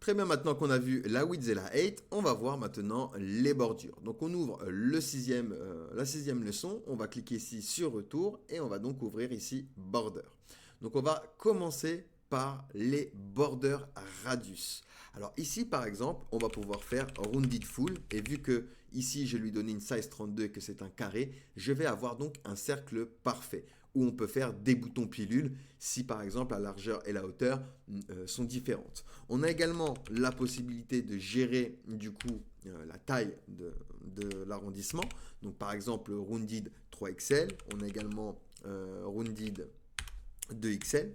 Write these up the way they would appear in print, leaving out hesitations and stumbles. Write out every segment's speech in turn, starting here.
Très bien, maintenant qu'on a vu la width et la height, on va voir maintenant les bordures. Donc on ouvre la sixième leçon, on va cliquer ici sur retour et on va donc ouvrir ici border. Donc on va commencer par les borders radius. Alors ici par exemple, on va pouvoir faire rounded full et vu que ici je lui donné une size 32 et que c'est un carré, je vais avoir donc un cercle parfait où on peut faire des boutons pilules si par exemple la largeur et la hauteur sont différentes. On a également la possibilité de gérer du coup la taille de l'arrondissement. Donc par exemple rounded 3XL, on a également rounded 2XL,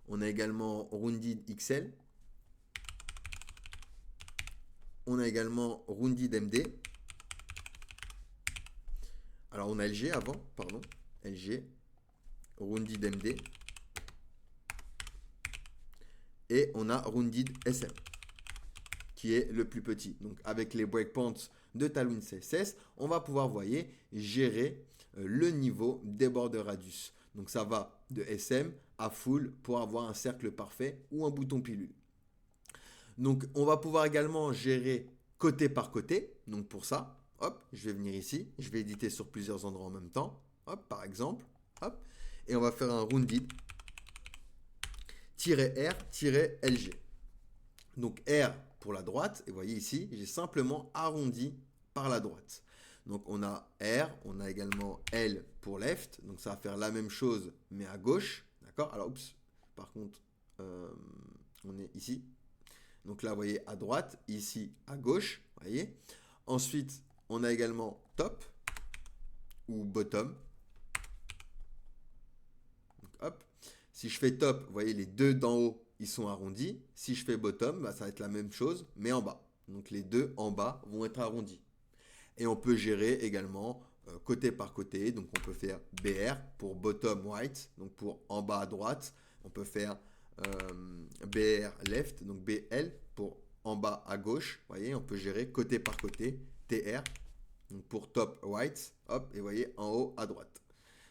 on a également rounded XL, on a également rounded MD. Alors on a LG avant, pardon, LG, rounded MD, et on a rounded SM, qui est le plus petit. Donc avec les breakpoints de Tailwind CSS, on va pouvoir, voyez, gérer le niveau des borders radius. Donc ça va de SM à full pour avoir un cercle parfait ou un bouton pilule. Donc on va pouvoir également gérer côté par côté. Donc pour ça, hop, je vais venir ici, je vais éditer sur plusieurs endroits en même temps. Hop, par exemple, hop, et on va faire un rounded -R-LG. Donc R pour la droite, et vous voyez ici, j'ai simplement arrondi par la droite. Donc on a R, on a également L pour left, donc ça va faire la même chose mais à gauche, d'accord? Alors oups, par contre, on est ici. Donc là, vous voyez, à droite, ici, à gauche, vous voyez. Ensuite, on a également top ou bottom. Donc, hop. Si je fais top, vous voyez, les deux d'en haut, ils sont arrondis. Si je fais bottom, bah, ça va être la même chose, mais en bas. Donc les deux en bas vont être arrondis. Et on peut gérer également côté par côté. Donc on peut faire BR pour bottom right, donc pour en bas à droite. On peut faire BR left, donc BL pour en bas à gauche. Vous voyez, on peut gérer côté par côté. TR, donc pour top right, hop, et vous voyez en haut à droite.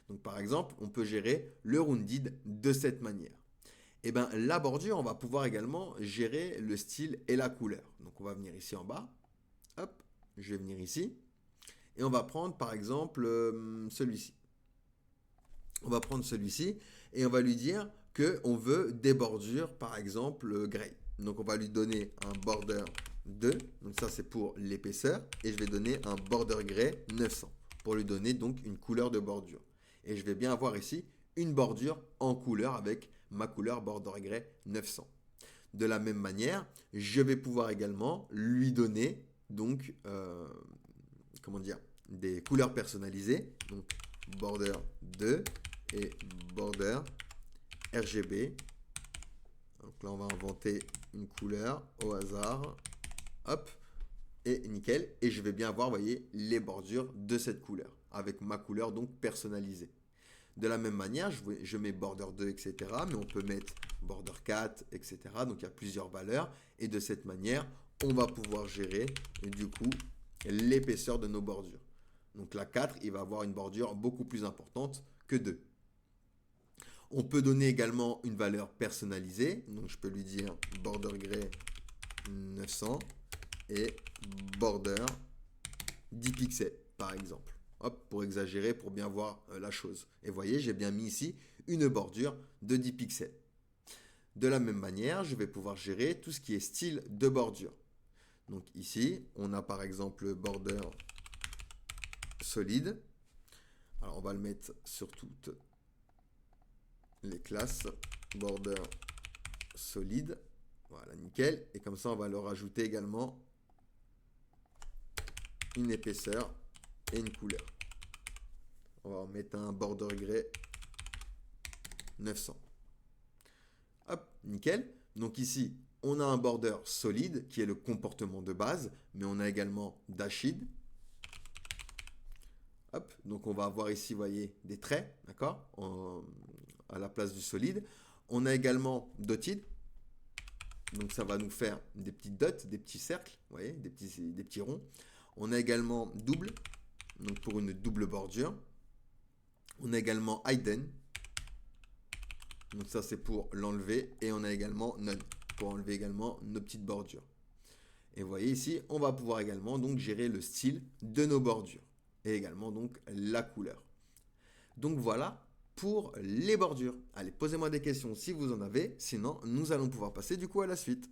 Donc par exemple, on peut gérer le rounded de cette manière. Et bien la bordure, on va pouvoir également gérer le style et la couleur. Donc on va venir ici en bas, hop, je vais venir ici, et on va prendre par exemple celui-ci. On va prendre celui-ci et on va lui dire qu'on veut des bordures par exemple gray. Donc on va lui donner un border 2, donc ça c'est pour l'épaisseur, et je vais donner un border gray 900 pour lui donner donc une couleur de bordure. Et je vais bien avoir ici une bordure en couleur avec ma couleur border gray 900. De la même manière, je vais pouvoir également lui donner donc comment dire, des couleurs personnalisées, donc border 2 et border RGB. Donc là on va inventer une couleur au hasard, hop, et nickel, et je vais bien avoir, vous voyez, les bordures de cette couleur, avec ma couleur donc personnalisée. De la même manière, je mets border 2, etc. Mais on peut mettre border 4, etc. Donc il y a plusieurs valeurs. Et de cette manière, on va pouvoir gérer du coup l'épaisseur de nos bordures. Donc la 4, il va avoir une bordure beaucoup plus importante que 2. On peut donner également une valeur personnalisée. Donc je peux lui dire border gray 900 et border 10 pixels par exemple. Hop, pour exagérer, pour bien voir la chose. Et vous voyez, j'ai bien mis ici une bordure de 10 pixels. De la même manière, je vais pouvoir gérer tout ce qui est style de bordure. Donc ici, on a par exemple border solide. Alors on va le mettre sur toutes les classes. Border solide. Voilà, nickel. Et comme ça, on va leur ajouter également une épaisseur et une couleur. On va en mettre un border gray 900. Hop, nickel. Donc ici, on a un border solide qui est le comportement de base, mais on a également dashed. Hop, donc on va avoir ici, vous voyez, des traits, d'accord, à la place du solide. On a également dotted. Donc ça va nous faire des petites dots, des petits cercles, vous voyez, des petits ronds. On a également double, donc pour une double bordure. On a également hidden, donc ça c'est pour l'enlever. Et on a également none. pour enlever également nos petites bordures. Et vous voyez ici, on va pouvoir également donc gérer le style de nos bordures et également donc la couleur. Donc voilà pour les bordures. Allez, posez-moi des questions si vous en avez, sinon nous allons pouvoir passer du coup à la suite.